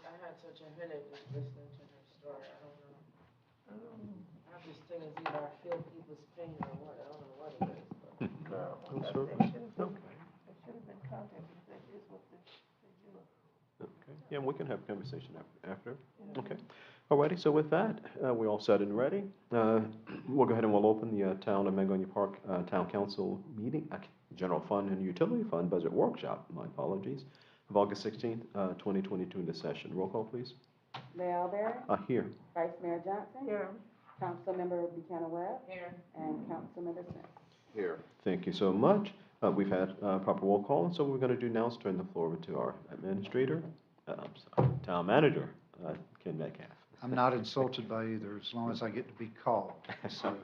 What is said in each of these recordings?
I had such a headache just listening to her story. I don't know. I just think it's either I feel people's pain or what. I don't know what it is. But. No. They should have been contacted, because that is what they do. Okay, yeah, we can have a conversation after. Okay. Alrighty, so with that, we're all set and ready. We'll go ahead and we'll open the Town of Mangonia Park Town Council meeting, General Fund and Utility Fund Budget Workshop, my apologies, of August 16th, 2022 into session. Roll call, please. Mayor Alberry, Here. Vice Mayor Johnson, Here. Councilmember Buchanan Webb, Here. and Councilmember Smith. Here. Thank you so much. We've had proper roll call, and so what we're going to do now is turn the floor over to our administrator, town manager, Ken Metcalf. I'm not insulted by either, as long as I get to be called. So,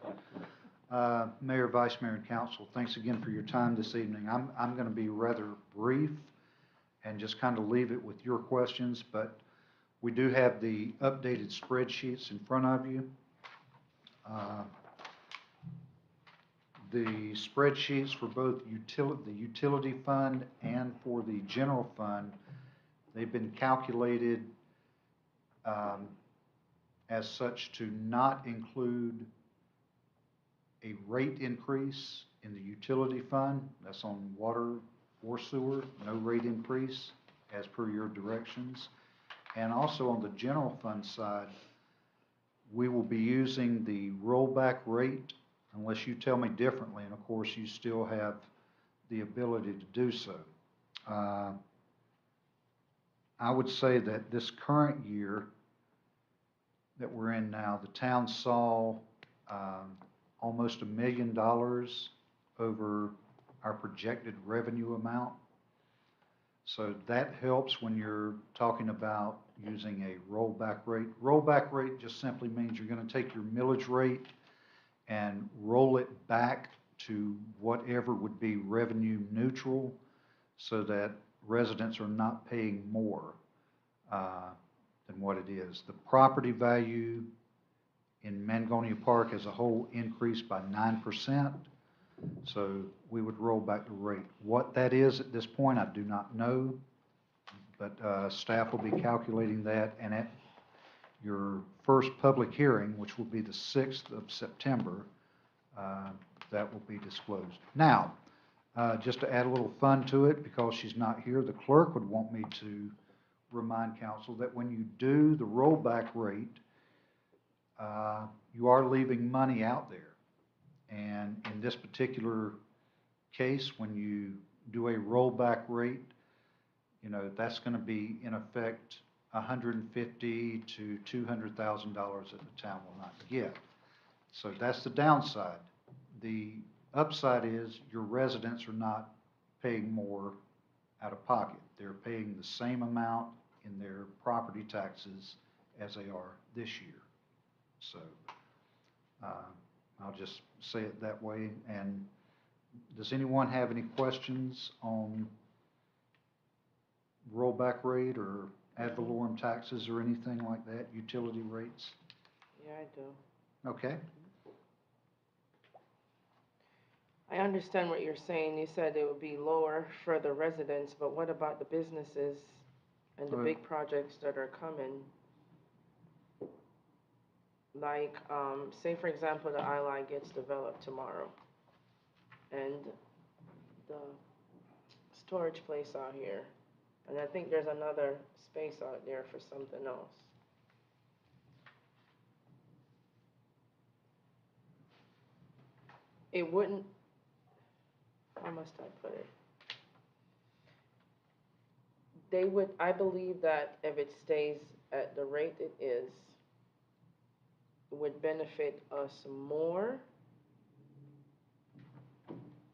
Mayor, Vice Mayor, and Council, thanks again for your time this evening. I'm going to be rather brief and just kind of leave it with your questions, but we do have the updated spreadsheets in front of you. The spreadsheets for both the utility fund and for the general fund, they've been calculated as such to not include a rate increase in the utility fund. That's on water or sewer, no rate increase as per your directions. And also on the general fund side, we will be using the rollback rate unless you tell me differently, and of course you still have the ability to do so. I would say that this current year that we're in now, the town saw almost $1 million over our projected revenue amount. So that helps when you're talking about using a rollback rate. Rollback rate just simply means you're going to take your millage rate and roll it back to whatever would be revenue neutral, so that residents are not paying more than what it is. The property value in Mangonia Park as a whole increased by 9%, so we would roll back the rate. What that is at this point, I do not know, but staff will be calculating that, and at your first public hearing, which will be the 6th of September, that will be disclosed. Now, just to add a little fun to it, because she's not here, the clerk would want me to remind council that when you do the rollback rate, you are leaving money out there. And in this particular case, when you do a rollback rate, you know, that's going to be in effect $150,000 to $200,000 that the town will not get. So that's the downside. The upside is your residents are not paying more out of pocket. They're paying the same amount in their property taxes as they are this year. So I'll just say it that way. And does anyone have any questions on rollback rate or ad valorem taxes or anything like that, utility rates? Yeah, I do. Okay. I understand what you're saying. You said it would be lower for the residents, but what about the businesses and the big projects that are coming? Like, say for example, the I-Line gets developed tomorrow, and the storage place out here, and I think there's another space out there for something else. It wouldn't, how must I put it? They would, I believe that if it stays at the rate it is, it would benefit us more,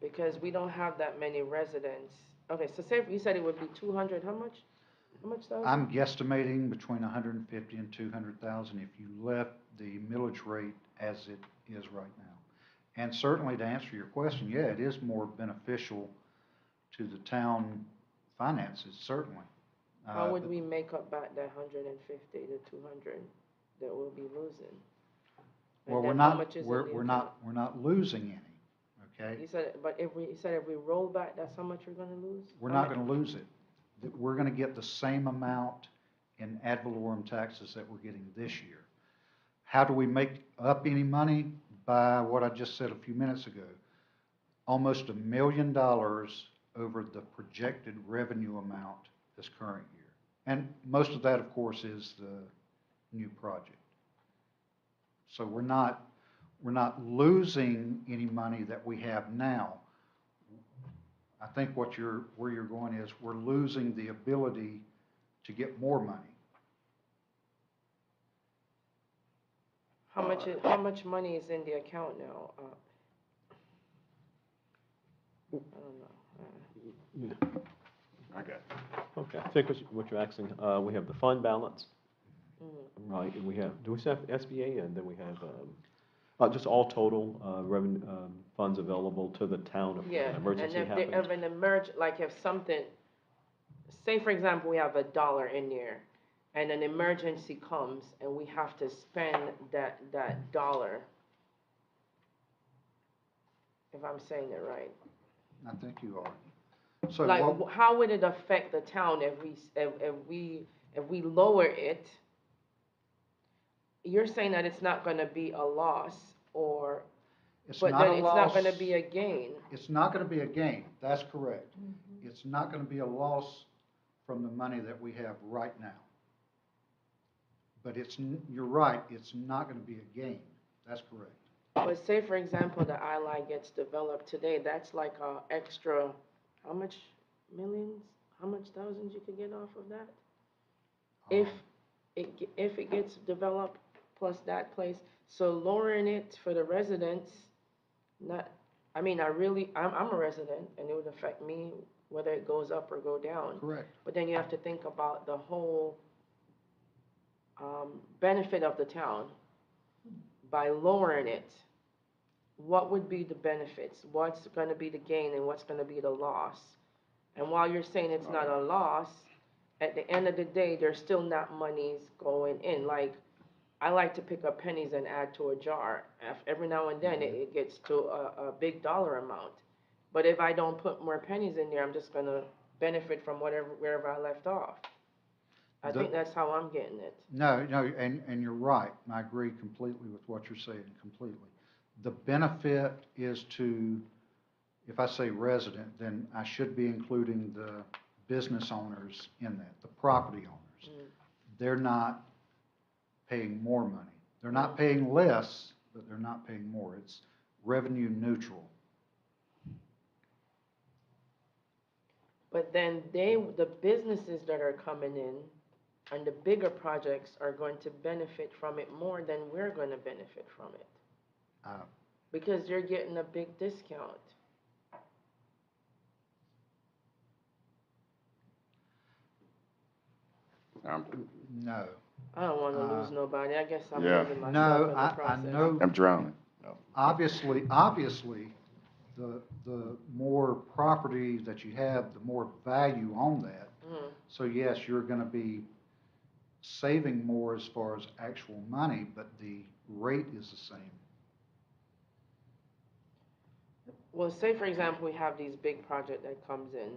because we don't have that many residents. Okay, so say if you said it would be 200, how much? How much thousand? I'm guesstimating between 150 and 200,000 if you left the millage rate as it is right now. And certainly, to answer your question, yeah, it is more beneficial to the town finances, certainly. How would we make up back that 150 to 200 that we'll be losing? Well, And we're then how not, much is in we're the not losing any, okay? You said, but if we roll back, that's how much we're gonna lose? We're not going to lose it. We're going to get the same amount in ad valorem taxes that we're getting this year. How do we make up any money? By what I just said a few minutes ago. Almost $1 million over the projected revenue amount this current year. And most of that, of course, is the new project. So we're not losing any money that we have now. I think where you're going is we're losing the ability to get more money. How much money is in the account now? I don't know. I got it. Okay, I think what you're asking, we have the fund balance, right, and we have, do we have SBA, and then we have, just all total, revenue, funds available to the town if Yeah, an emergency and happens? if an like if something, say for example, we have $1 in there, and an emergency comes, and we have to spend that dollar, if I'm saying it right. I think you are. So Like, what, how would it affect the town if we lower it? You're saying that it's not gonna be a loss, or, it's but not then a it's not gonna loss. be a gain. It's not gonna be a gain, that's correct. It's not gonna be a loss from the money that we have right now. But you're right, it's not gonna be a gain, that's correct. But say, for example, the iLight gets developed today, that's like a extra, how much millions, how much thousands you could get off of that? If it gets developed, plus that place, so lowering it for the residents, I'm a resident, and it would affect me whether it goes up or go down. Correct. But then you have to think about the whole, benefit of the town. By lowering it, what would be the benefits? What's gonna be the gain and what's gonna be the loss? And while you're saying it's not a loss, at the end of the day, there's still not monies going in. Like, I like to pick up pennies and add to a jar. Every now and then, it gets to a big dollar amount. But if I don't put more pennies in there, I'm just gonna benefit from wherever I left off. I think that's how I'm getting it. No, and you're right, and I agree completely with what you're saying, completely. The benefit is to, if I say resident, then I should be including the business owners in that, the property owners. They're not paying more money. They're not paying less, but they're not paying more. It's revenue neutral. But then the businesses that are coming in and the bigger projects are going to benefit from it more than we're going to benefit from it. Because they're getting a big discount. No. I don't want to lose nobody. I guess I'm Yeah. losing myself No, in the I process. know, I'm drowning. No. obviously, the more property that you have, the more value on that. So yes, you're gonna be saving more as far as actual money, but the rate is the same. Well, say for example, we have these big project that comes in.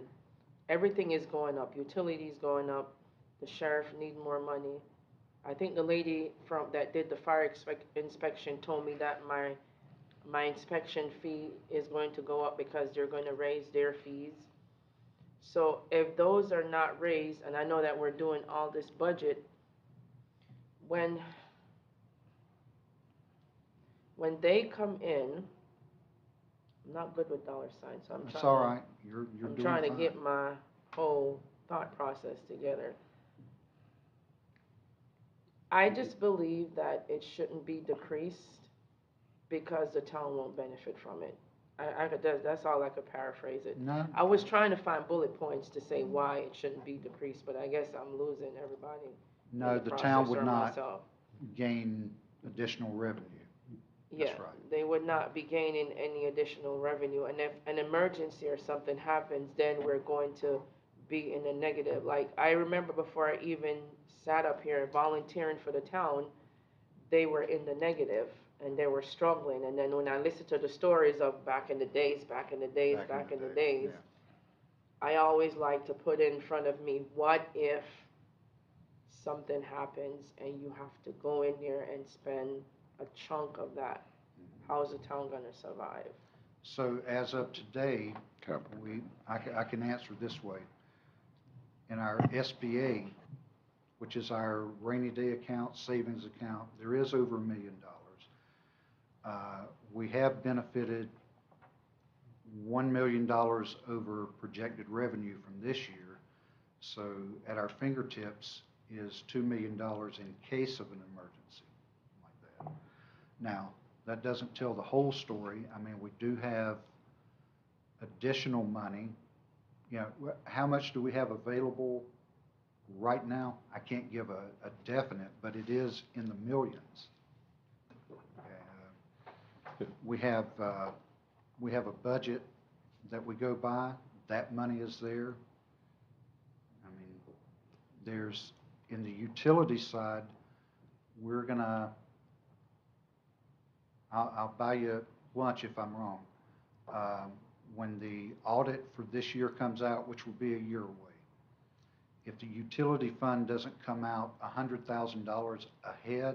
Everything is going up. Utilities going up. The sheriff need more money. I think the lady that did the fire inspection told me that my inspection fee is going to go up because they're going to raise their fees. So if those are not raised, and I know that we're doing all this budget, when they come in, I'm not good with dollar signs, so That's all right, you're I'm doing trying to fine. get my whole thought process together. I just believe that it shouldn't be decreased because the town won't benefit from it. That's all I could paraphrase it. No, I was trying to find bullet points to say why it shouldn't be decreased, but I guess I'm losing everybody. no, in the town process would or not myself. gain additional revenue. Yeah, That's right. they would not be gaining any additional revenue, and if an emergency or something happens, then we're going to be in the negative. Like, I remember before I even sat up here volunteering for the town, they were in the negative, and they were struggling, and then when I listened to the stories of back in the days, Yeah. I always like to put in front of me, what if something happens and you have to go in there and spend a chunk of that, how is the town gonna survive? So as of today, Capital. I can answer this way. In our SBA, which is our rainy day account, savings account, there is over $1 million. We have benefited $1 million over projected revenue from this year. So at our fingertips is $2 million in case of an emergency like that. Now, that doesn't tell the whole story. I mean, we do have additional money. You know, how much do we have available right now? I can't give a definite, but it is in the millions. We have a budget that we go by. That money is there. I mean, there's, in the utility side, we're gonna, I'll buy you lunch if I'm wrong. When the audit for this year comes out, which will be a year away, if the utility fund doesn't come out $100,000 ahead,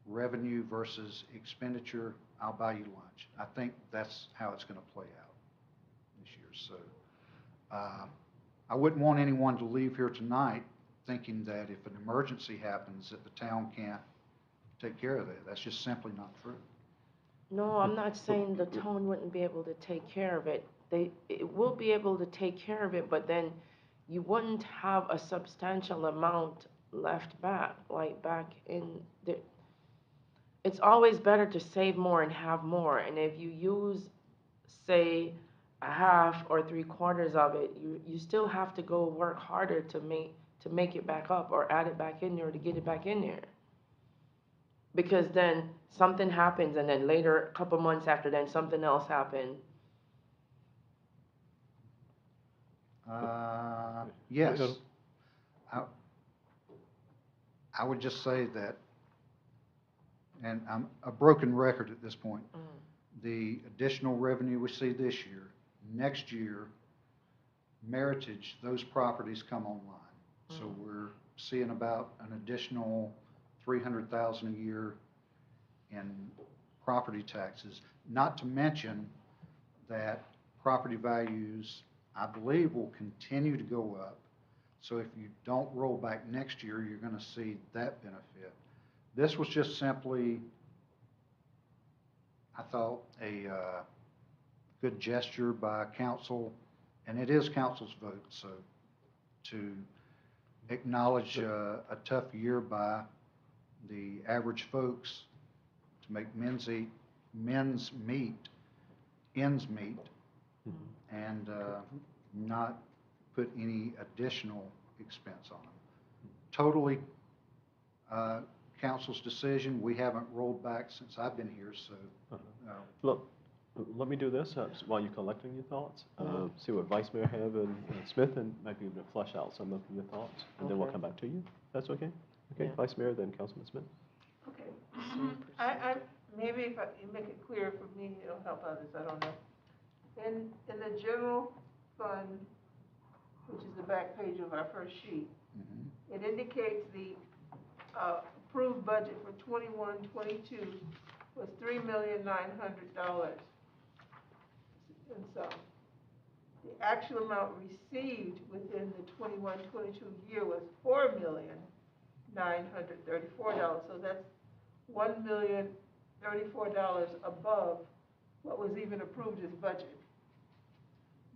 revenue versus expenditure, I'll buy you lunch. I think that's how it's going to play out this year. So I wouldn't want anyone to leave here tonight thinking that if an emergency happens that the town can't take care of it. That's just simply not true. No, I'm not saying the town wouldn't be able to take care of it. It will be able to take care of it, but then you wouldn't have a substantial amount left back, like back in the, it's always better to save more and have more. And if you use, say, a half or 3/4 of it, you still have to go work harder to make it back up or add it back in there to get it back in there. Because then something happens and then later, a couple months after then, something else happened. Yes. I would just say that, and I'm a broken record at this point, the additional revenue we see this year, next year, Meritage, those properties come online. So we're seeing about an additional $300,000 a year in property taxes, not to mention that property values, I believe, will continue to go up. So if you don't roll back next year, you're going to see that benefit. This was just simply, I thought, a good gesture by council, and it is council's vote, so to acknowledge a tough year by the average folks, to make ends meet, and not put any additional expense on them. Totally council's decision. We haven't rolled back since I've been here, so. Look, let me do this while you're collecting your thoughts. See what Vice Mayor have and Smith, and might be able to flesh out some of your thoughts, and then we'll come back to you. That's okay? Okay, Yeah. Vice Mayor, then Councilman Smith. Okay. I, maybe if you make it clear for me, it'll help others, I don't know. In the general fund, which is the back page of our first sheet, it indicates the approved budget for 21-22 was $3,900,000. And so the actual amount received within the 21-22 year was $4,934,000. So that's $1,034,000 above what was even approved as budget.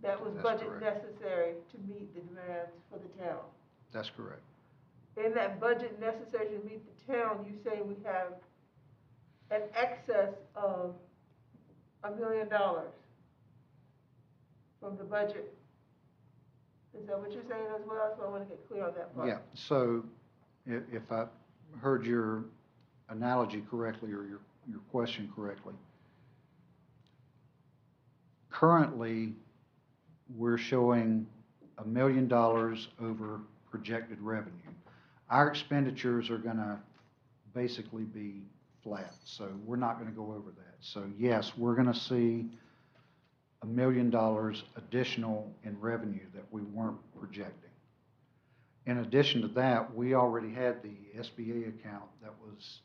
That was That's budget correct. necessary to meet the demands for the town. That's correct. In that budget necessary to meet the town, you say we have an excess of $1 million from the budget. Is that what you're saying as well? So I want to get clear on that part. Yeah, so if I heard your analogy correctly or your question correctly, currently we're showing $1 million over projected revenue. Our expenditures are going to basically be flat, so we're not going to go over that. So yes, we're going to see $1 million additional in revenue that we weren't projecting. in addition to that, we already had the SBA account that was,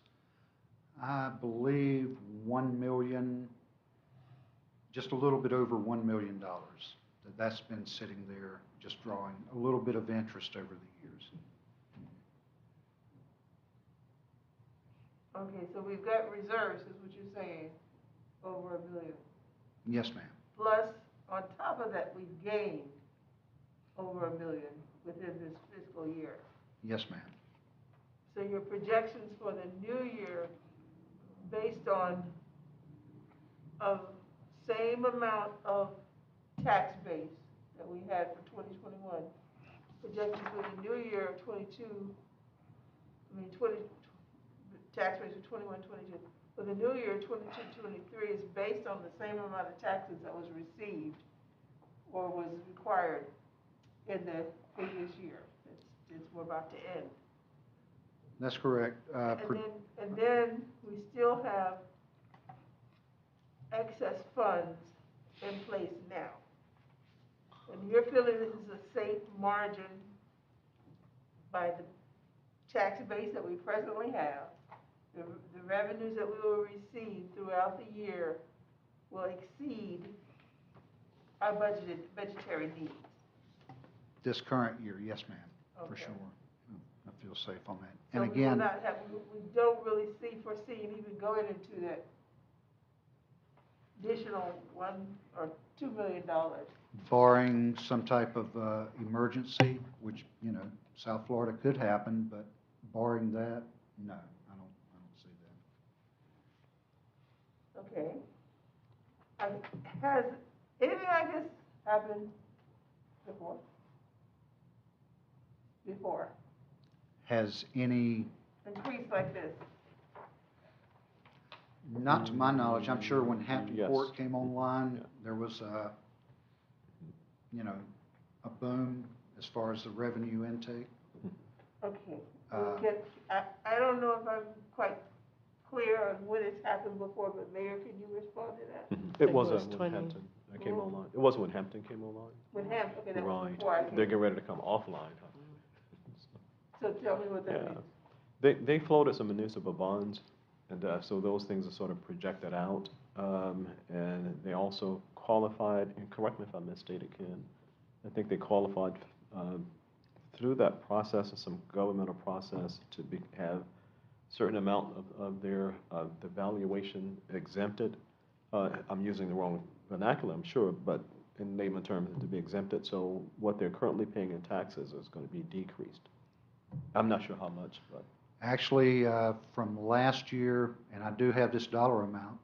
I believe, 1 million, just a little bit over $1 million. That's been sitting there, just drawing a little bit of interest over the years. Okay, so we've got reserves, is what you're saying, over $1 million. Yes, ma'am. Plus, on top of that, we've gained over $1 million within this fiscal year. Yes, ma'am. So your projections for the new year, based on a same amount of tax base that we had for 2021, projections for the new year of 20, tax base of 21, 22. For the new year 22, 23 is based on the same amount of taxes that was received or was required in the previous year. It's we're about to end. That's correct. And then we still have excess funds in place now. And you're feeling this is a safe margin by the tax base that we presently have. The revenues that we will receive throughout the year will exceed our budgetary needs. This current year, yes, ma'am, for Okay. sure. I feel safe on that. So And we will again, not have, we don't really foresee even going into that additional $1 or $2 million. barring some type of emergency, which, South Florida could happen, but barring that, no, I don't see that. Okay. Has anything like this happened before? Has any, Increase like this? not to my knowledge, I'm sure when Hampton Yes. Court came online, Yeah. there was a boom as far as the revenue intake. Okay. Uh, I don't know if I'm quite clear on when it's happened before, but Mayor, can you respond to that? It think was it was when 20. Hampton came online. It wasn't when Hampton came online. With him, okay, that was Right. before I They're came. getting ready to come offline. Huh? So tell me what that Yeah. means. They floated some municipal bonds, and so those things are sort of projected out. And they also qualified, and correct me if I misstated, Ken, I think they qualified through that process and some governmental process to have certain amount of their the valuation exempted. I'm using the wrong vernacular, I'm sure, but in layman terms, to be exempted. So what they're currently paying in taxes is going to be decreased. I'm not sure how much, but. Actually, from last year, and I do have this dollar amount,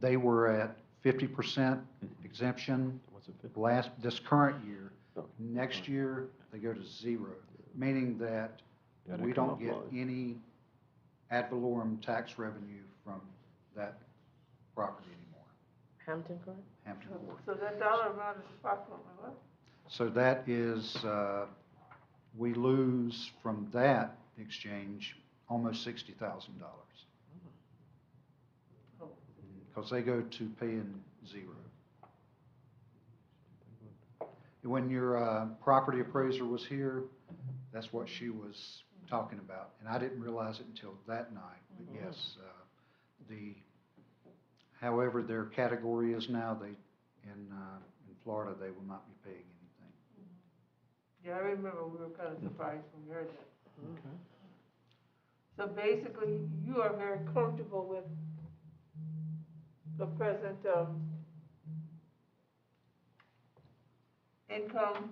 they were at 50% exemption What's it, 50? this current year. Oh, Next okay. year, they go to 0, meaning that Yeah, they we come don't get offline. any ad valorem tax revenue from that property anymore, Hampton Court? Hampton Court. So that dollar amount is approximately what? So that is, we lose from that exchange almost $60,000. Oh. Because they go to paying 0. When your property appraiser was here, that's what she was talking about. And I didn't realize it until that night. But yes, however their category is now, in Florida, they will not be paying anything. Yeah, I remember we were kind of surprised when we heard that. Okay. So basically, you are very comfortable with the present income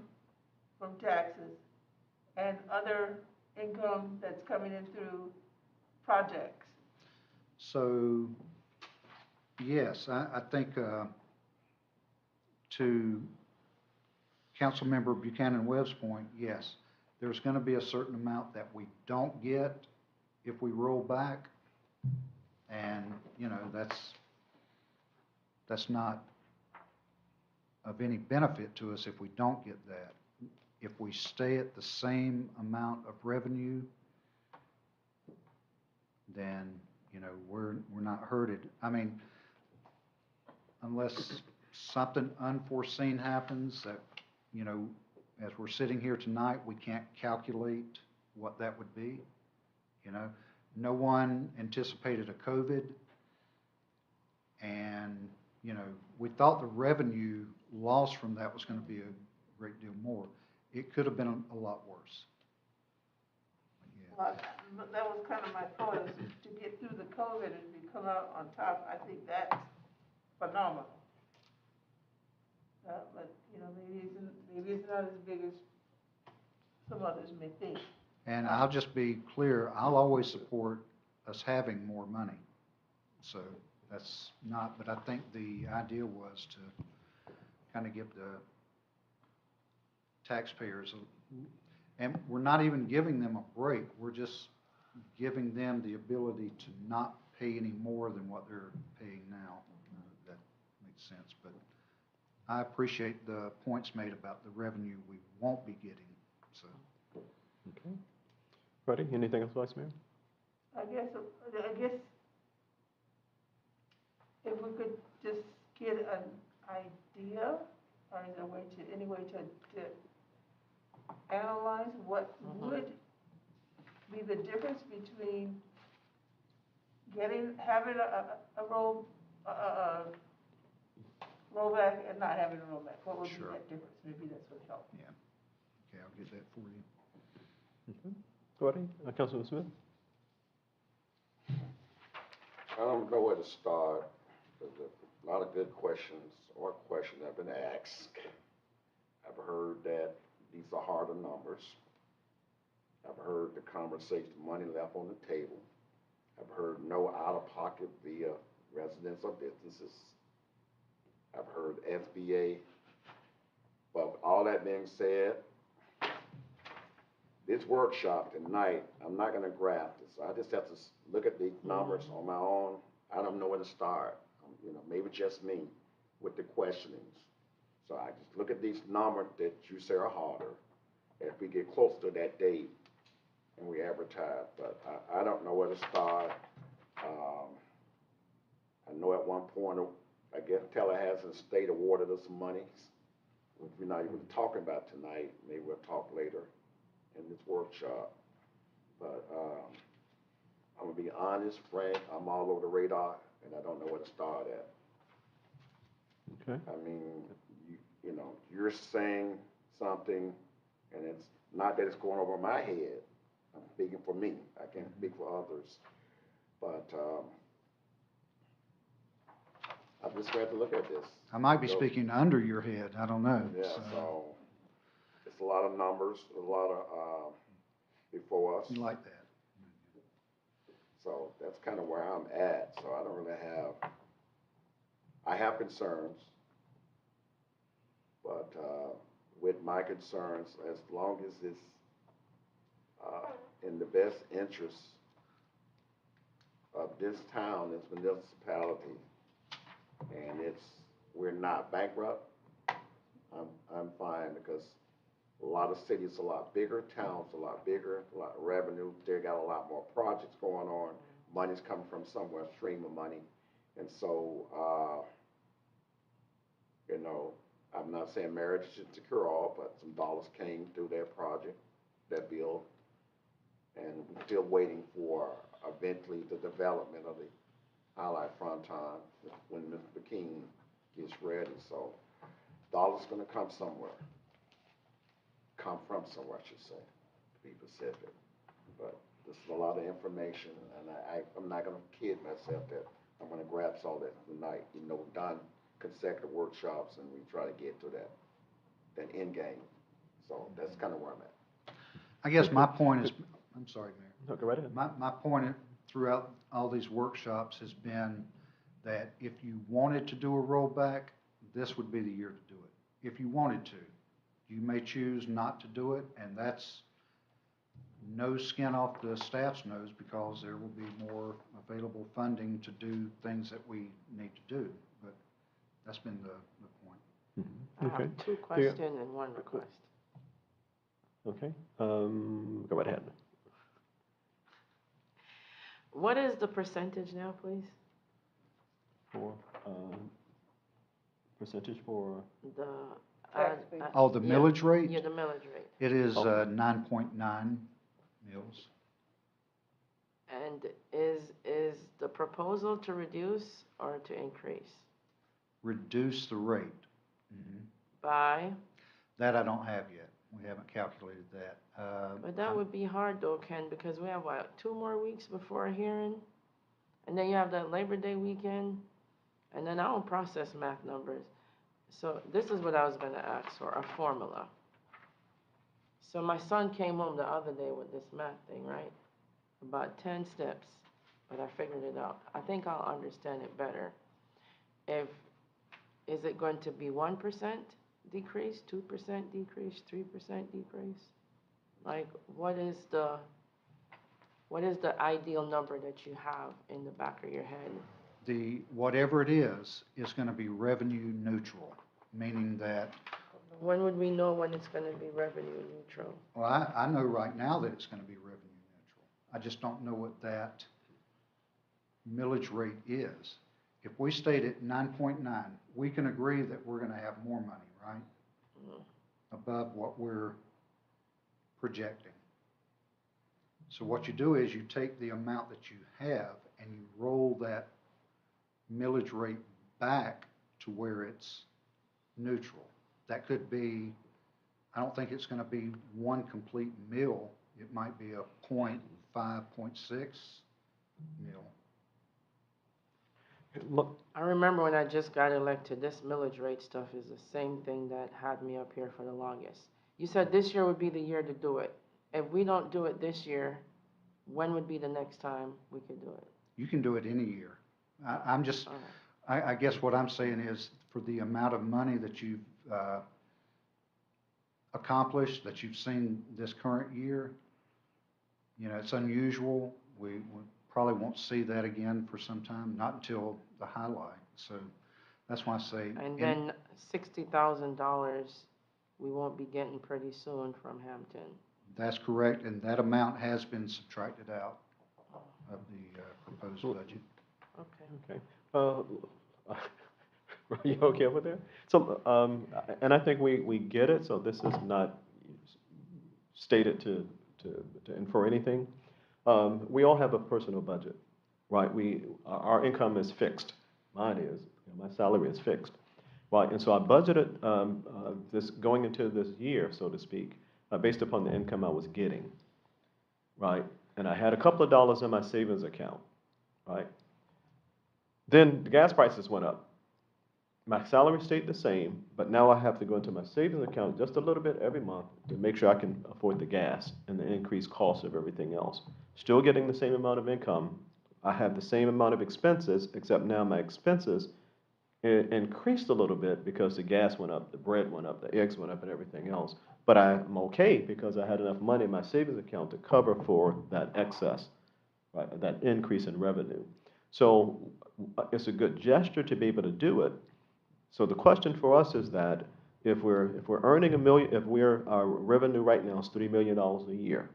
from taxes and other income that's coming in through projects. So, yes, I think to Councilmember Buchanan Webb's point, yes, there's going to be a certain amount that we don't get if we roll back, and, that's not of any benefit to us if we don't get that. If we stay at the same amount of revenue, then, we're not hurted. I mean, unless something unforeseen happens that, as we're sitting here tonight, we can't calculate what that would be. You know, no one anticipated a COVID. And, you know, we thought the revenue loss from that was gonna be a great deal more. It could have been a lot worse. Yeah. Well, that was kind of my point, is to get through the COVID and to come out on top, I think that's phenomenal. But, you know, maybe it's not as big as some others may think. And I'll just be clear, I'll always support us having more money. So that's not, but I think the idea was to kind of give the taxpayers, and we're not even giving them a break, we're just giving them the ability to not pay any more than what they're paying now. That makes sense, but I appreciate the points made about the revenue we won't be getting, so. Okay. Ready? Anything else, Vice Mayor? I guess if we could just get an idea, or is there a way to, any way to analyze what would be the difference between having a rollback and not having a rollback? What would be Sure. that difference? Maybe that's what helped. Yeah. Okay, I'll get that for you. Okay. Ready? Councilman Smith? I don't know where to start. There's a lot of good questions have been asked. I've heard that these are harder numbers. I've heard the conversation, money left on the table. I've heard no out-of-pocket via residents or businesses. I've heard SBA. But all that being said, this workshop tonight, I'm not gonna graph this. I just have to look at these numbers on my own. I don't know where to start. You know, maybe just me with the questionings. So I just look at these numbers that you say are harder. If we get close to that date and we advertise, but I don't know where to start. I know at one point, I guess Tallahassee State awarded us some money, which we're not even talking about tonight. Maybe we'll talk later in this workshop. But I'm gonna be honest, frank, I'm all over the radar and I don't know where to start at. Okay. I mean, you know, you're saying something and it's not that it's going over my head. I'm speaking for me. I can't speak for others. But I'm just going to have to look at this. I might be So- speaking under your head, I don't know. Yeah, so it's a lot of numbers, a lot of before us. You like that? So that's kind of where I'm at. So I don't really I have concerns, but with my concerns, as long as it's in the best interest of this town, this municipality, and we're not bankrupt, I'm fine, because a lot of cities a lot bigger, towns a lot bigger, a lot of revenue, they got a lot more projects going on, money's coming from somewhere, stream of money, and so, you know, I'm not saying marriage should secure all, but some dollars came through that project, that bill, and we're still waiting for eventually the development of the Highlight Fronton when Mr. King gets ready. So dollars gonna come somewhere. Come from somewhere, I should say, to be specific. But this is a lot of information, and I'm not gonna kid myself that I'm gonna grasp all that tonight. You know, we've done consecutive workshops, and we try to get to that end game. So that's kind of where I'm at. I guess my point is, I'm sorry, Mayor. No, go right ahead. My point throughout all these workshops has been that if you wanted to do a rollback, this would be the year to do it. If you wanted to. You may choose not to do it, and that's no skin off the staff's nose, because there will be more available funding to do things that we need to do. But that's been the point. Mhm. I Okay. have two questions and one request. Okay. Go right ahead. What is the percentage now, please? For percentage for The Tax base. Oh, the yeah, millage rate? Yeah, the millage rate. It is, Okay. 9.9 mills. And is the proposal to reduce or to increase? Reduce the rate. Mhm. By, That I don't have yet. We haven't calculated that. but that would be hard though, Ken, because we have what, 2 more weeks before a hearing? And then you have that Labor Day weekend, and then I don't process math numbers. So this is what I was gonna ask for, a formula. So my son came home the other day with this math thing, right? About 10 steps, but I figured it out. I think I'll understand it better. Is it going to be 1% decrease, 2% decrease, 3% decrease? Like, what is the ideal number that you have in the back of your head? Whatever it is gonna be revenue neutral, meaning that, When would we know when it's gonna be revenue neutral? well, I know right now that it's gonna be revenue neutral. I just don't know what that millage rate is. If we stayed at 9.9, we can agree that we're gonna have more money, right? Mhm. Above what we're projecting. So what you do is you take the amount that you have and you roll that millage rate back to where it's neutral. That could be, I don't think it's gonna be one complete mill. It might be a 0.5, 0.6 mill. Look, I remember when I just got elected, this millage rate stuff is the same thing that had me up here for the longest. You said this year would be the year to do it. If we don't do it this year, when would be the next time we could do it? You can do it any year. I'm just, All right. I guess what I'm saying is for the amount of money that you've accomplished, that you've seen this current year, you know, it's unusual. We probably won't see that again for some time, not until the highlight. So that's why I say. And then $60,000 we won't be getting pretty soon from Hampton. That's correct, and that amount has been subtracted out of the proposed budget. Okay. okay. Are you okay over there? So, and I think we get it, so this is not stated to infer anything. We all have a personal budget, right? Our income is fixed. Mine is, my salary is fixed, right? And so I budgeted this going into this year, so to speak, based upon the income I was getting, right? And I had a couple of dollars in my savings account, right? Then the gas prices went up. My salary stayed the same, but now I have to go into my savings account just a little bit every month to make sure I can afford the gas and the increased cost of everything else. Still getting the same amount of income. I have the same amount of expenses, except now my expenses increased a little bit because the gas went up, the bread went up, the eggs went up, and everything else. But I'm okay because I had enough money in my savings account to cover for that excess, right, that increase in revenue. So it's a good gesture to be able to do it. So the question for us is that if we're earning $1 million, if our revenue right now is $3 million a year,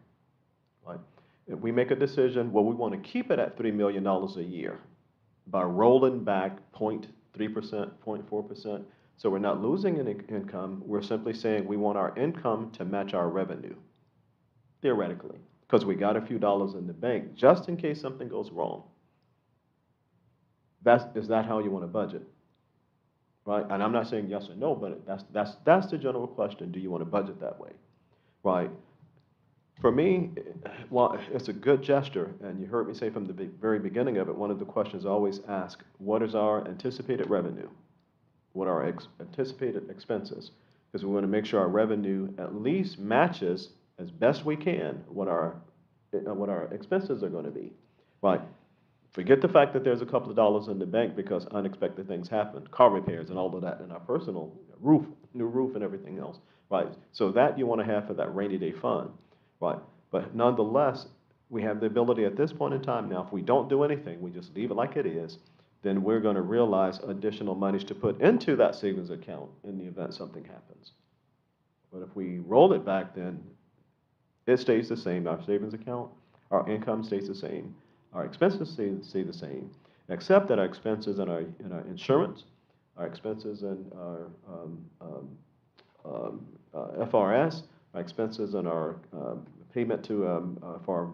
right? If we make a decision, well, we want to keep it at $3 million a year by rolling back 0.3%, 0.4%, so we're not losing any income. We're simply saying we want our income to match our revenue, theoretically, because we got a few dollars in the bank just in case something goes wrong. Is that how you want to budget? Right? And I'm not saying yes or no, but that's the general question. Do you want to budget that way? Right? For me, well, it's a good gesture, and you heard me say from the very beginning of it, one of the questions I always ask, what is our anticipated revenue? What are our anticipated expenses? Because we want to make sure our revenue at least matches as best we can what our expenses are going to be. Right? Forget the fact that there's a couple of dollars in the bank because unexpected things happen, car repairs and all of that, and our personal new roof and everything else, right? So that you want to have for that rainy day fund, right? But nonetheless, we have the ability at this point in time now, if we don't do anything, we just leave it like it is, then we're going to realize additional monies to put into that savings account in the event something happens. But if we roll it back, then it stays the same, our savings account, our income stays the same. Our expenses stay the same, except that our expenses and our insurance, our expenses and our FRS, our expenses on our payment to, for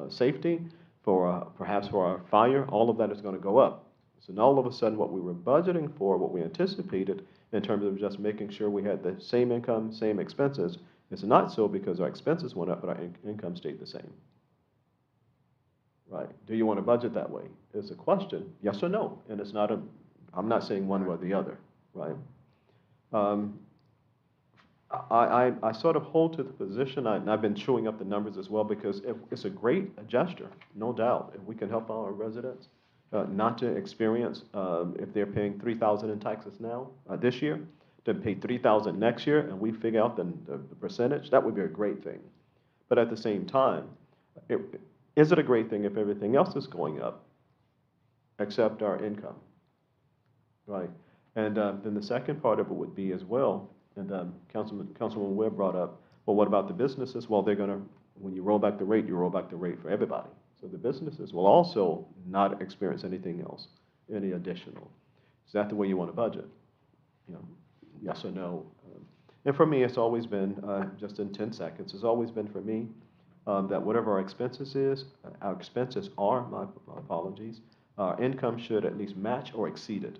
safety, for perhaps for our fire, all of that is going to go up. So now all of a sudden what we were budgeting for, what we anticipated in terms of just making sure we had the same income, same expenses, it's not so because our expenses went up, but our income stayed the same. Right? Do you want to budget that way? It's a question, yes or no? And it's not I'm not saying one or the other, right? I sort of hold to the position, and I've been chewing up the numbers as well, because it's a great gesture, no doubt. If we can help our residents not to experience, if they're paying $3,000 in taxes now, this year, to pay $3,000 next year, and we figure out the percentage, that would be a great thing. But at the same time, is it a great thing if everything else is going up, except our income, right? And then the second part of it would be as well, and Councilman Webb brought up, well, what about the businesses? Well, they're gonna, when you roll back the rate, you roll back the rate for everybody. So the businesses will also not experience anything else, any additional. Is that the way you want to budget? You know, yes or no? And for me, it's always been, just in 10 seconds, it's always been for me, that whatever our expenses is, our expenses are, my apologies, our income should at least match or exceed it.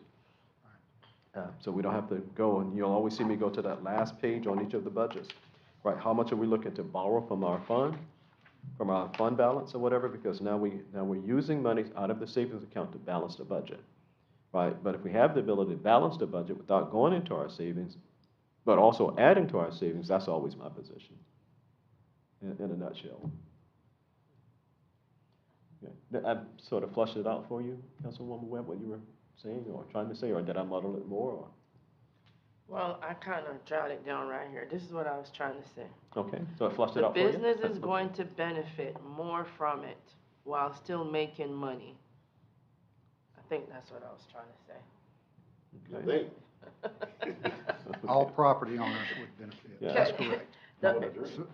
So we don't have to go, and you'll always see me go to that last page on each of the budgets, right? How much are we looking to borrow from our fund balance or whatever? Because now we're using money out of the savings account to balance the budget, right? But if we have the ability to balance the budget without going into our savings, but also adding to our savings, that's always my position, in a nutshell. Yeah. I sort of flushed it out for you, Councilwoman Webb, what you were saying or trying to say, or did I muddle it more? Or? Well, I kind of jotted it down right here. This is what I was trying to say. Okay, so I flushed it The out for you? business is going to benefit more from it while still making money. I think that's what I was trying to say. You think? All property owners would benefit, Yeah. that's correct.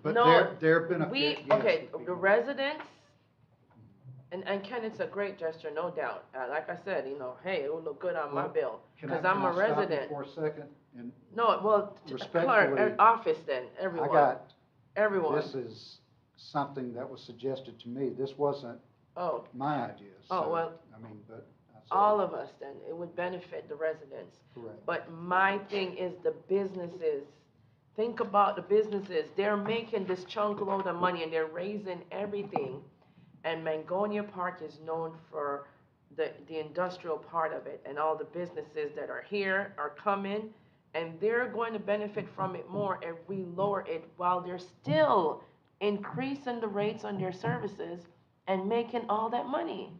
But No, their benefit, yes, okay, would be the more. residents, and Ken, it's a great gesture, no doubt. Like I said, you know, hey, it will look good on my Well, bill, Can I- because I'm can a I stop you resident. for a second? And No, well, Respectfully, clerk, office then, I everyone, got, everyone. this is something that was suggested to me. This wasn't Oh, my idea. Oh, so, well, I mean, but. I said- all of us then, it would benefit the residents. Correct. But my thing is the businesses. Think about the businesses. They're making this chunk load of money and they're raising everything. And Mangonia Park is known for the industrial part of it, and all the businesses that are here are coming, and they're going to benefit from it more if we lower it while they're still increasing the rates on their services and making all that money.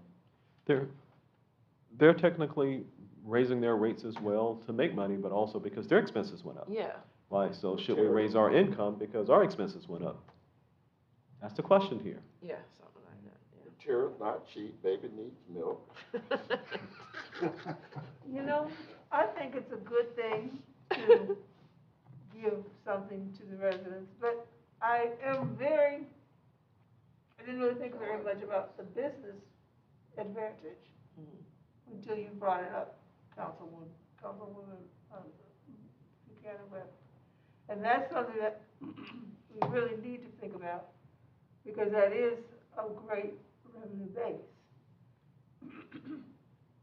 They're technically raising their rates as well to make money, but also because their expenses went up. Yeah. Right, so should we raise our income because our expenses went up? That's the question here. Yeah, something like Material's not cheap, baby needs milk. that, You know, I think it's a good thing to give something to the residents, but I didn't really think very much about the business advantage until you brought it up, Councilwoman Buchanan Webb. And that's something that we really need to think about, because that is a great revenue base.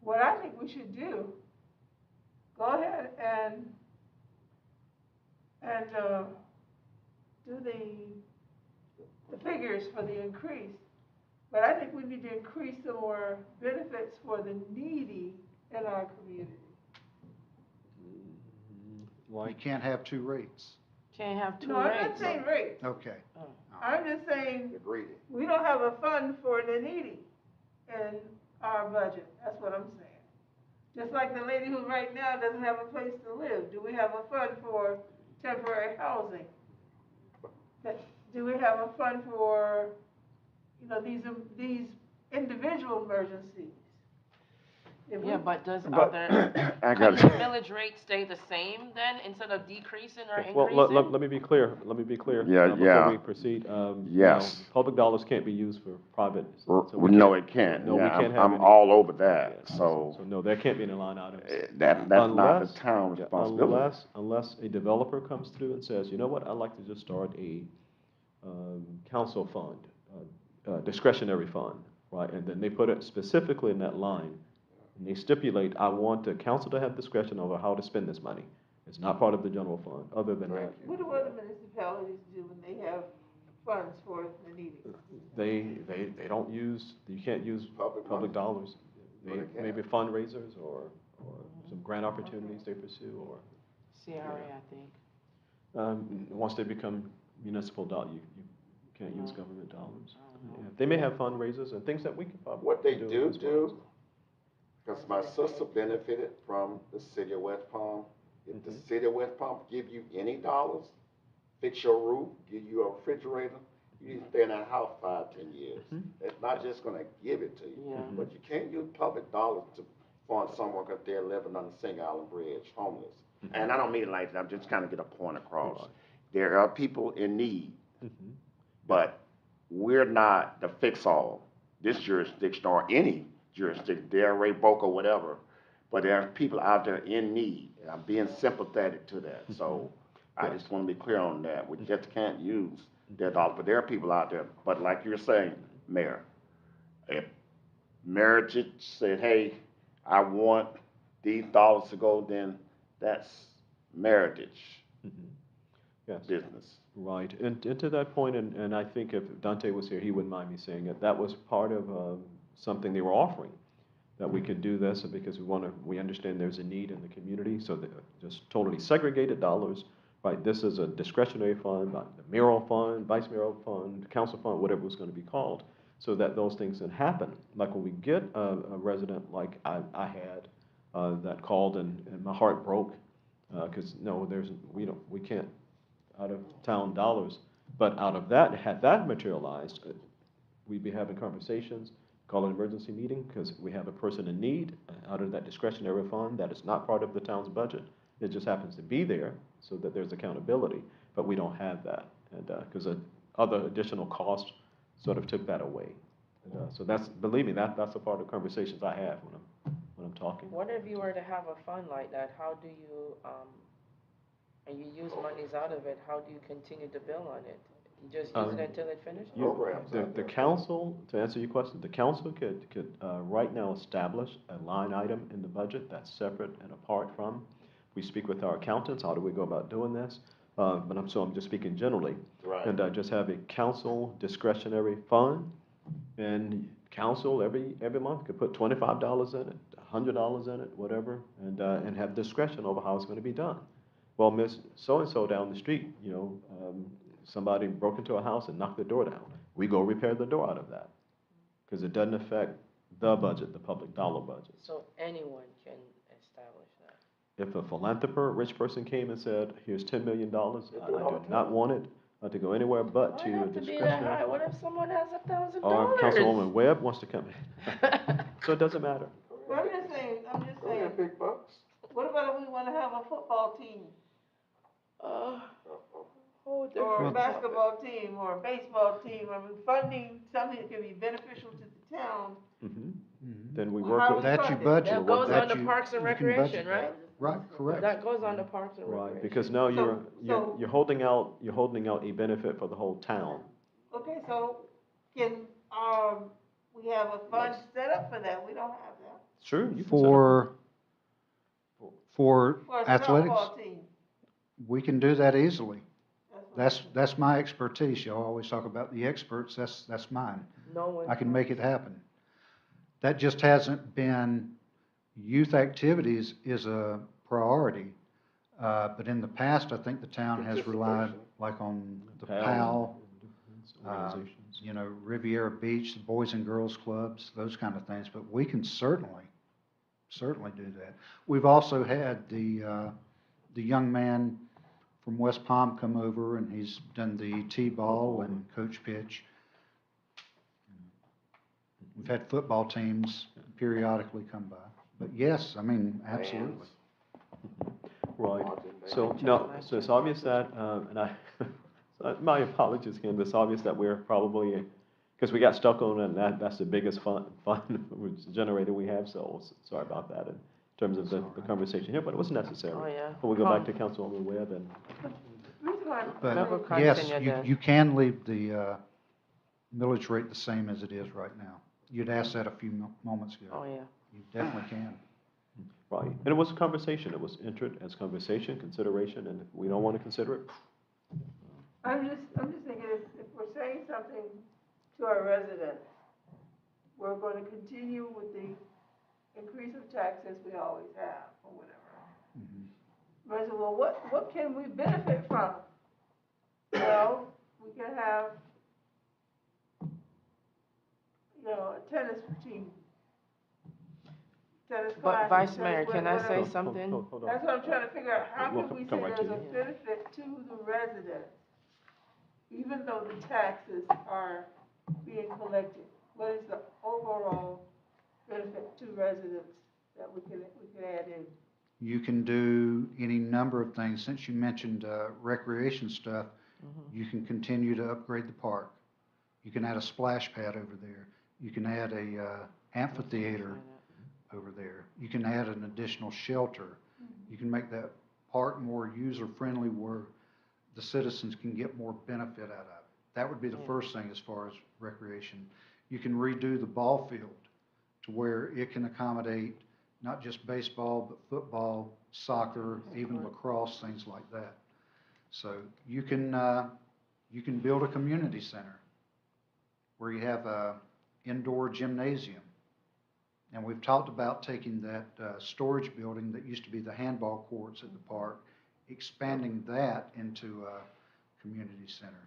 What I think we should do, go ahead and do the figures for the increase. But I think we need to increase some more benefits for the needy in our community. You can't have two rates. can't have two No, I'm not rates. saying rates. Okay. Oh. I'm just saying You're greedy. we don't have a fund for the needy in our budget. That's what I'm saying. Just like the lady who right now doesn't have a place to live. Do we have a fund for temporary housing? Do we have a fund for, you know, these individual emergencies? If we- Yeah, but are But there, I can the gotta, millage rate stay the same then, instead of decreasing or Well, increasing? let me be clear, Yeah, before yeah. we proceed. Yes. Public dollars can't be used for private. so we no, can't- it can't. No, we Yeah, can't have I'm any. all over Yeah, that, so no, there can't be any line items. that's not the Unless- town's Yeah, responsibility. unless a developer comes through and says, you know what, I'd like to just start a, council fund, discretionary fund, right? And then they put it specifically in that line, and they stipulate, I want the council to have discretion over how to spend this money. It's not part of the general fund, other than that, What do other municipalities do when they have funds for the needy? they don't use, you can't use Public public money. dollars. No, they can't. Maybe fundraisers or some grant opportunities they pursue, or, CRA, I think. once they become municipal you can't use Mhm. government dollars. I don't know. Yeah, they may have fundraisers and things that we could probably What they do do as well. do, because my sister benefited from the city of West Palm. If the Mhm. city of West Palm give you any dollars, fix your roof, give you a refrigerator, you need to stay in that house 5, 10 years. Mhm. It's not just gonna give it to you. Yeah. But you can't use public dollars to fund someone because they're living on the Sing Island Bridge, homeless. And I don't mean it like that, I'm just trying to get a point across. Right. There are people in need, Mhm. but we're not the fix-all. This jurisdiction or any jurisdiction, Delray, Boca, whatever. But there are people out there in need, and I'm being sympathetic to that. So I just want to be clear on that. We just can't use their dollars, but there are people out there. But like you're saying, Mayor, if Meritage said, hey, I want these dollars to go, then that's Meritage Mhm. Yes. business. Right, and to that point, and I think if Dante was here, he wouldn't mind me saying it, that was part of something they were offering, that we could do this, because we understand there's a need in the community, so that just totally segregated dollars, right? This is a discretionary fund, the mayoral fund, vice mayoral fund, council fund, whatever it was going to be called, so that those things can happen. Like when we get a resident like I had that called and my heart broke, because no, we can't out of town dollars. But out of that, had that materialized, we'd be having conversations, call an emergency meeting, because we have a person in need out of that discretionary fund that is not part of the town's budget. It just happens to be there so that there's accountability, but we don't have that. And, because other additional costs sort of took that away. And, so that's, believe me, that's a part of conversations I have when I'm talking. What if you were to have a fund like that, how do you, and you use monies out of it, how do you continue to bill on it? You just use it until it finishes? Programs out The there. council, to answer your question, the council could right now establish a line item in the budget that's separate and apart from. We speak with our accountants, how do we go about doing this? But I'm just speaking generally. Right. And just have a council discretionary fund, and council every month could put $25 in it, $100 in it, whatever, and have discretion over how it's going to be done. Well, Miss So-and-so down the street, somebody broke into a house and knocked the door down. We go repair the door out of that, because it doesn't affect the budget, the public dollar budget. So anyone can establish that? If a philanthropist, rich person came and said, here's $10 million, I do not want it to go anywhere but Why to have a to be that discretionary. high? What if someone has $1,000? Or if Councilwoman Webb wants to come in. So it doesn't matter. Well, I'm just saying, Go ahead, big bucks. what about if we wanna have a football team? Whole Or a different topic. basketball team, or a baseball team, I mean, funding something that can be beneficial to the town. Mhm. Mhm. Then we Well, work how with. we That you fund it. budget. That goes that on the you- Parks and you can Recreation, budget right? that. Right, correct. That goes on to Parks and Right, Recreation. because now So- you're holding out a benefit for the whole town. Okay, so can, we have a fund set up for that? We don't have that. Sure, you can set up. For For a athletics, softball team. we can do that easily. That's what That's my expertise. Y'all always talk about the experts, that's mine. No one. I can make it happen. That just hasn't been, youth activities is a priority. But in the past, I think the town has relied Participation. like on the PAL, PAL, organizations. Riviera Beach, the Boys and Girls Clubs, those kind of things. But we can certainly do that. We've also had the young man from West Palm come over, and he's done the T-ball and coach pitch. We've had football teams periodically come by. But yes, I mean, absolutely. Vans, Right, marching so, bands. no, so it's obvious that, and I, so my apologies again, but it's obvious that we're probably, because we got stuck on it, and that's the biggest fun generator we have, so sorry about that in terms of the conversation here, but it was necessary. Oh, yeah. But we go back to Councilwoman Webb and, Reason why I'm Member But Carson, yes, you're done. you can leave the millage rate the same as it is right now. You'd asked that a few moments ago. Oh, yeah. You definitely can. right, and it was a conversation, it was entered as conversation, consideration, and if we don't want to consider it, I'm just thinking if we're saying something to our residents, we're going to continue with the increase of taxes we always have, or whatever. Mhm. But I said, well, what can we benefit from? Well, we can have, a tennis team. Tennis But classes, Vice tennis Mayor, can I whatever. say Hold- something? hold on. That's what I'm trying to figure out, how We'll can we come say right to there's a you. benefit to the residents, even though the taxes are being collected? What is the overall benefit to residents that we can add in? You can do any number of things. Since you mentioned recreation stuff, Mm-hmm. you can continue to upgrade the park. You can add a splash pad over there. You can add a amphitheater over there. You can add an additional shelter. You can make that park more user-friendly where the citizens can get more benefit out of it. That would be the Yeah. first thing as far as recreation. You can redo the ball field to where it can accommodate not just baseball, but football, soccer, even lacrosse, things like that. So you can build a community center where you have a indoor gymnasium. And we've talked about taking that storage building that used to be the handball courts at the park, expanding that into a community center.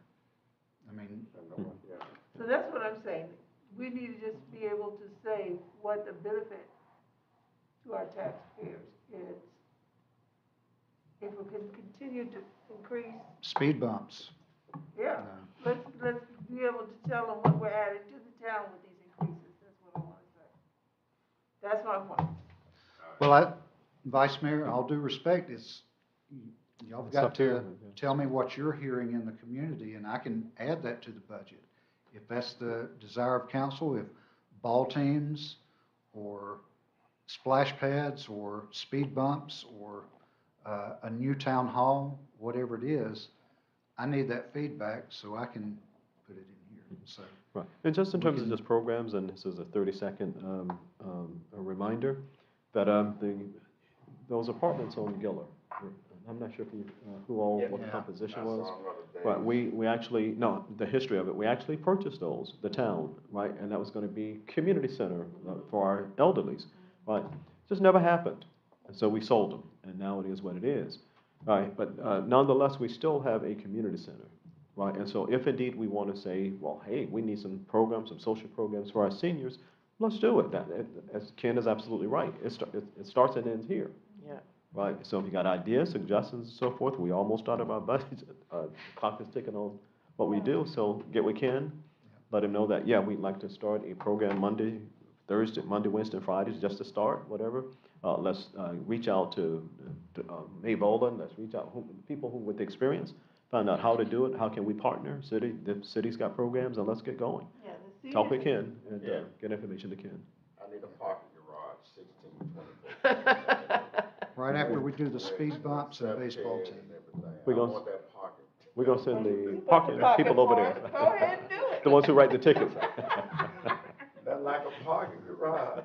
I mean, Yeah. So that's what I'm saying, we need to just be able to say what the benefit to our taxpayers is. If we can continue to increase, speed bumps. yeah, No. let's be able to tell them what we're adding to the town with these increases, that's what I wanna say. That's my point. Well, Vice Mayor, all due respect, y'all have It's got up here. to tell me what you're hearing in the community, and I can add that to the budget. If that's the desire of council, if ball teams, or splash pads, or speed bumps, or a new town hall, whatever it is, I need that feedback so I can put it in here, so. right, and just in We terms of can- just programs, and this is a 30-second a reminder, that those apartments on Giller, I'm not sure if you, what the Yeah. composition I was. saw 'em the other day. But we actually, no, the history of it, we actually purchased those, the town, right? And that was gonna be community center for our elderlies, right? Just never happened. And so we sold them, and now it is what it is, right? But nonetheless, we still have a community center, right? And so if indeed we wanna say, well, hey, we need some programs, some social programs for our seniors, let's do it. As Ken is absolutely right, it starts and ends here. Yeah. Right, so if you got ideas, suggestions, and so forth, we almost out of our budget, clock is ticking on what we do, so get with Ken, let him know that, yeah, we'd like to start a program Monday, Wednesday, and Fridays, just to start, whatever. Let's reach out to May Boland, let's reach out, people who with experience, find out how to do it, how can we partner, the city's got programs, and let's get going. Yeah, the Talk with seniors, Ken, and Yeah. get information to Ken. I need a parking garage, 16, 24. Right after we do the speed bumps and baseball team. We're I gonna- want that parking. We're gonna send the You put parking pocket people over for there. it. Go ahead and do it. The ones who write the tickets. That lack of parking garage,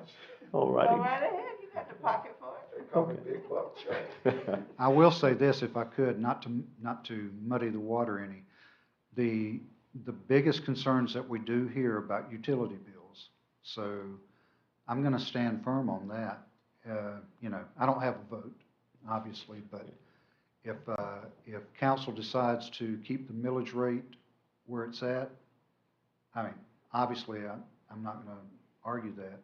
All Go righty. right ahead, you got the pocket for it. they call me Okay. Big Buck Chuck. I will say this, if I could, not to muddy the water any. The biggest concerns that we do hear about utility bills. So I'm gonna stand firm on that. I don't have a vote, obviously, but if council decides to keep the millage rate where it's at, I mean, obviously, I'm not gonna argue that.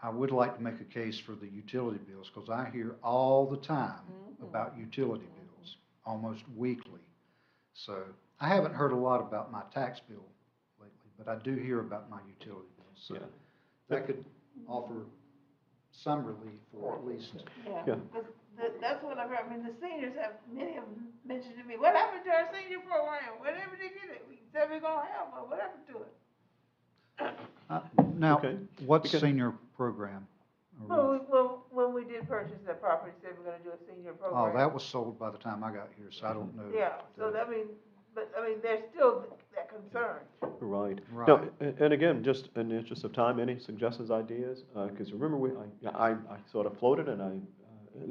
I would like to make a case for the utility bills, because I hear all the time about utility bills, almost weekly. So I haven't heard a lot about my tax bill lately, but I do hear about my utility bills. So Yeah. that could offer some relief, or at least, Yeah, Yeah. because that's what I've heard. I mean, the seniors have, many of them mentioned to me, what happened to our senior program? Whenever they get it, we said we're gonna have one, what happened to it? now, Okay. what We can- senior program? When we did purchase that property, said we're gonna do a senior program. Oh, that was sold by the time I got here, so I don't know. Yeah, so that mean, but, I mean, there's still that concern. Right. Right. Now, and again, just in the interest of time, any suggestions, ideas? Because remember, I sort of floated, and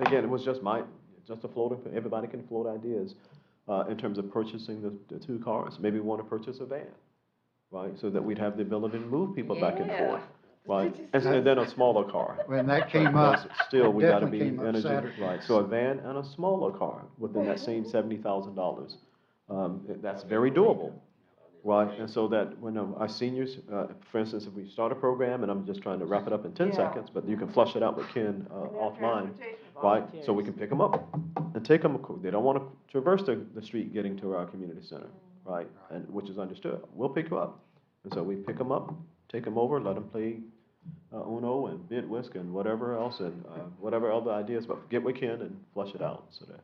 again, it was just a floating, everybody can float ideas in terms of purchasing the two cars. Maybe we want to purchase a van, right? So that we'd have the ability to move people back and Yeah. forth, right? And then a smaller car. When that came up, Because still, we gotta definitely be came up energy, Saturday. right, so a van and a smaller car within that same $70,000. That's very doable, right? And so that when our seniors, for instance, if we start a program, and I'm just trying to wrap it up in 10 Yeah. seconds, but you can flush it out with Ken And then offline, transportation. right? So we can pick them up and take them, they don't wanna traverse the street getting to our community center, right? And, which is understood, we'll pick you up. And so we pick them up, take them over, let them play Uno and bid whisk and whatever else, and whatever other ideas, but get with Ken and flush it out, so that,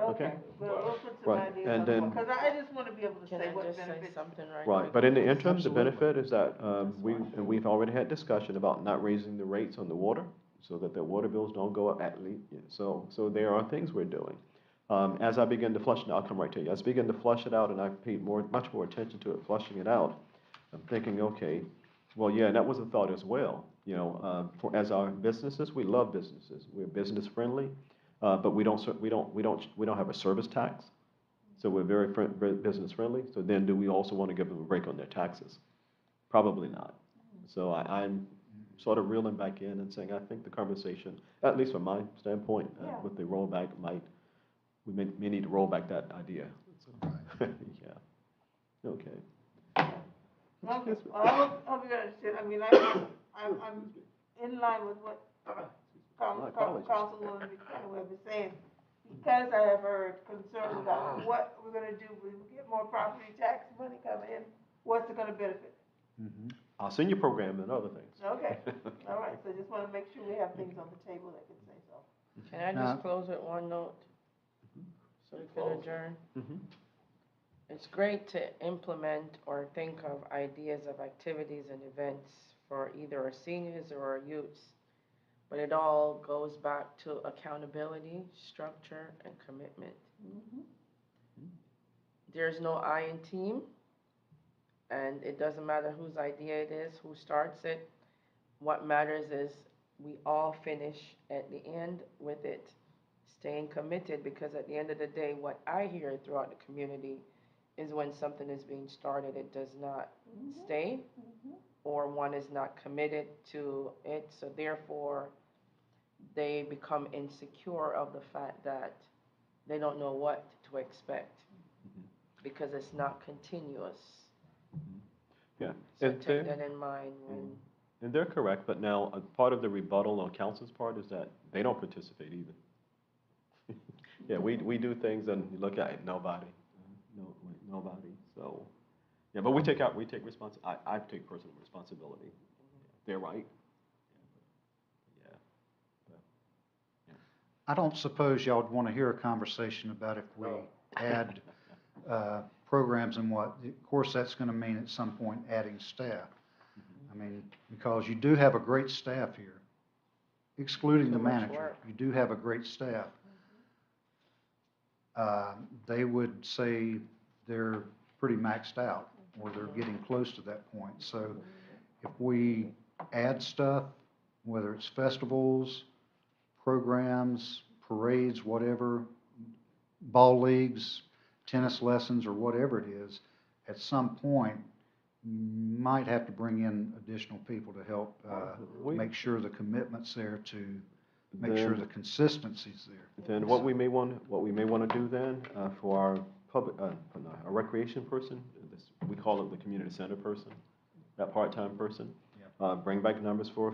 okay? We'll put some Right, ideas and on the then- board, cause I just wanna be able to Can say I what just say benefits. something right Right, quick? but in the interim, the Absolutely. benefit is that, we've already had discussion about not raising the rates on the water, so that the water bills don't go up at least, so there are things we're doing. As I begin to flush, I'll come right to you, as I begin to flush it out, and I paid much more attention to it, flushing it out, I'm thinking, okay, well, yeah, and that was a thought as well, as our businesses, we love businesses, we're business friendly, but we don't have a service tax, so we're very business friendly, so then do we also want to give them a break on their taxes? Probably not. So I'm sort of reeling back in and saying, I think the conversation, at least from my standpoint, Yeah. with the rollback we may need to roll back that idea. Yeah, okay. Okay, well, I hope you understand, I mean, I'm in line with what Councilwoman Buchanan was saying, because I have heard concerns about what we're gonna do when we get more property tax money coming in, what's it gonna benefit? Mhm. Our senior program and other things. Okay, all right, so just wanna make sure we have things on the table that can say so. Can I Now- just close with one note? So we can adjourn? Mhm. It's great to implement or think of ideas of activities and events for either our seniors or our youths, but it all goes back to accountability, structure, and commitment. There's no I in team, and it doesn't matter whose idea it is, who starts it. What matters is we all finish at the end with it, staying committed, because at the end of the day, what I hear throughout the community is when something is being started, it does not stay, or one is not committed to it, so therefore, they become insecure of the fact that they don't know what to expect, because it's not continuous. Yeah. So And take then- that in mind when, And they're correct, but now, part of the rebuttal on council's part is that they don't participate either. Yeah, we do things and you look at it, nobody, nobody, so, yeah, but we take I take personal responsibility. They're right. Yeah. I don't suppose y'all would want to hear a conversation about if we add programs and what. Of course, that's going to mean at some point adding staff. I mean, because you do have a great staff here, excluding the Too much manager. work. You do have a great staff. They would say they're pretty maxed out, or they're getting close to that point. So if we add stuff, whether it's festivals, programs, parades, whatever, ball leagues, tennis lessons, or whatever it is, at some point, you might have to bring in additional people to help We- make sure the commitment's there, to make sure the consistency's there. Then what we may want to do then, for our public, our recreation person, we call it the community center person, that part-time person. Bring back numbers for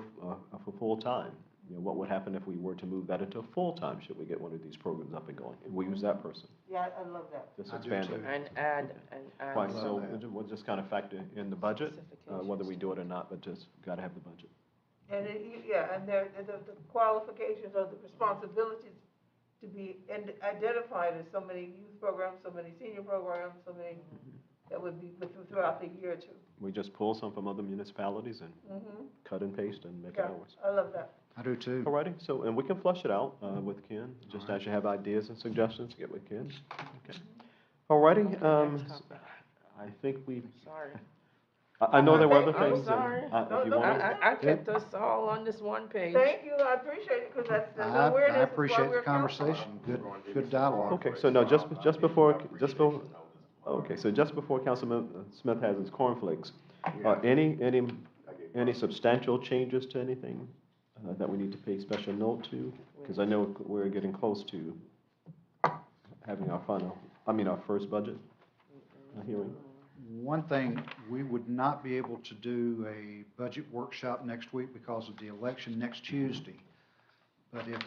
full-time. What would happen if we were to move that into full-time, should we get one of these programs up and going? And we use that person, Yeah, I love that. just I do expand too. it. and add Right, love so that. we'll just kind of factor in the budget, whether we Specifications. do it or not, but just gotta have the budget. And yeah, and the qualifications or the responsibilities to be identified as so many youth programs, so many senior programs, so many, that would be throughout the year too. We just pull some from other municipalities and Mm-hmm, cut and paste and make it yeah, ours. I love that. I do too. Alrighty, so, and we can flush it out, with Ken, just Alright. as you have ideas and suggestions, get with Ken. Okay. Alrighty, Next topic. I think we, Sorry. I know there were other I'm things. sorry. If you No, wanna, I kept us all on this one page. Thank you, I appreciate it, because that's I awareness is why appreciate we're the conversation. Good dialogue. okay, so no, just before, okay, so just before Councilman Smith has his cornflakes, any substantial changes to anything, that we need to pay special note to? Because I know we're getting close to having our our first budget hearing. One thing, we would not be able to do a budget workshop next week because of the election next Tuesday. But if,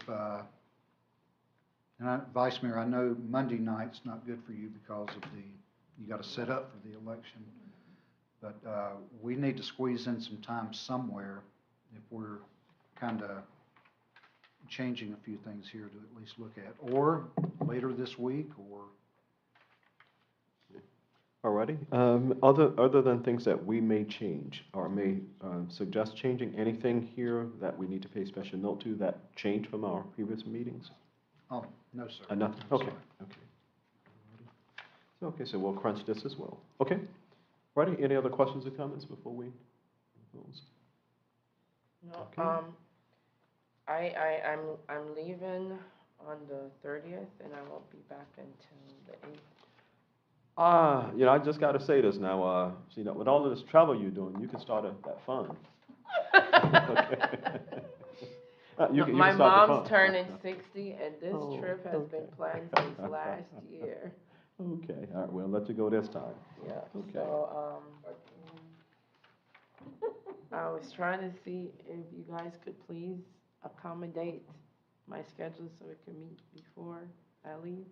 Vice Mayor, I know Monday night's not good for you because of you got to set up for the election. But we need to squeeze in some time somewhere if we're kind of changing a few things here to at least look at. Or later this week, or Alrighty, other than things that we may change or may suggest changing, anything here that we need to pay special note to that changed from our previous meetings? oh, no, sir. Nothing, I'm okay, sorry. okay. So we'll crunch this as well. Okay, righty, any other questions or comments before we close? No, Okay. I'm leaving on the 30th, and I won't be back until the 8th. I just gotta say this now, with all of this travel you're doing, you can start that fund. You can My start the mom's fund. turning 60, and this Oh, trip has been okay. planned since last year. Okay, all right, we'll let you go this time. Yeah, Okay. so, I was trying to see if you guys could please accommodate my schedule so we can meet before I leave,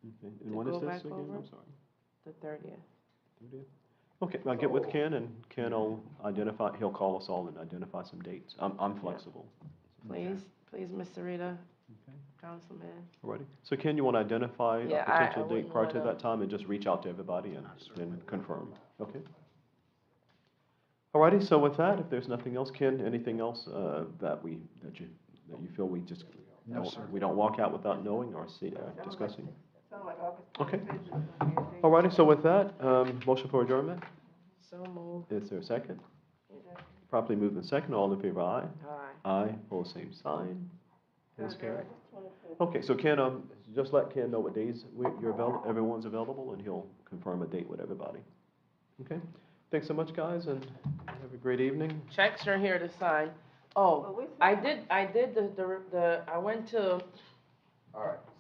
Okay, and To when is go this back again? over? I'm sorry. the 30th. 30th? Okay, I'll get with Ken, and Ken will he'll call us all and identify some dates. I'm flexible. Please, Mr. Rita, Okay. Councilman. Alrighty, so Ken, you want to identify Yeah, a potential I date wouldn't prior to wanna- that time and just reach out to everybody and then confirm, okay? Alrighty, so with that, if there's nothing else, Ken, anything else that you feel we just No, sir. we don't walk out without knowing or discussing? Sound like August Okay. 25th. Alrighty, so with that, motion for adjournment, So moved. is there a second? Properly moved in second, all in favor, aye? Aye. Aye, pose same sign. Is carried. Okay, so Ken, just let Ken know what days everyone's available, and he'll confirm a date with everybody. Okay? Thanks so much, guys, and have a great evening. Checks are here to sign. Well, Oh, we I signed. did I went to All right.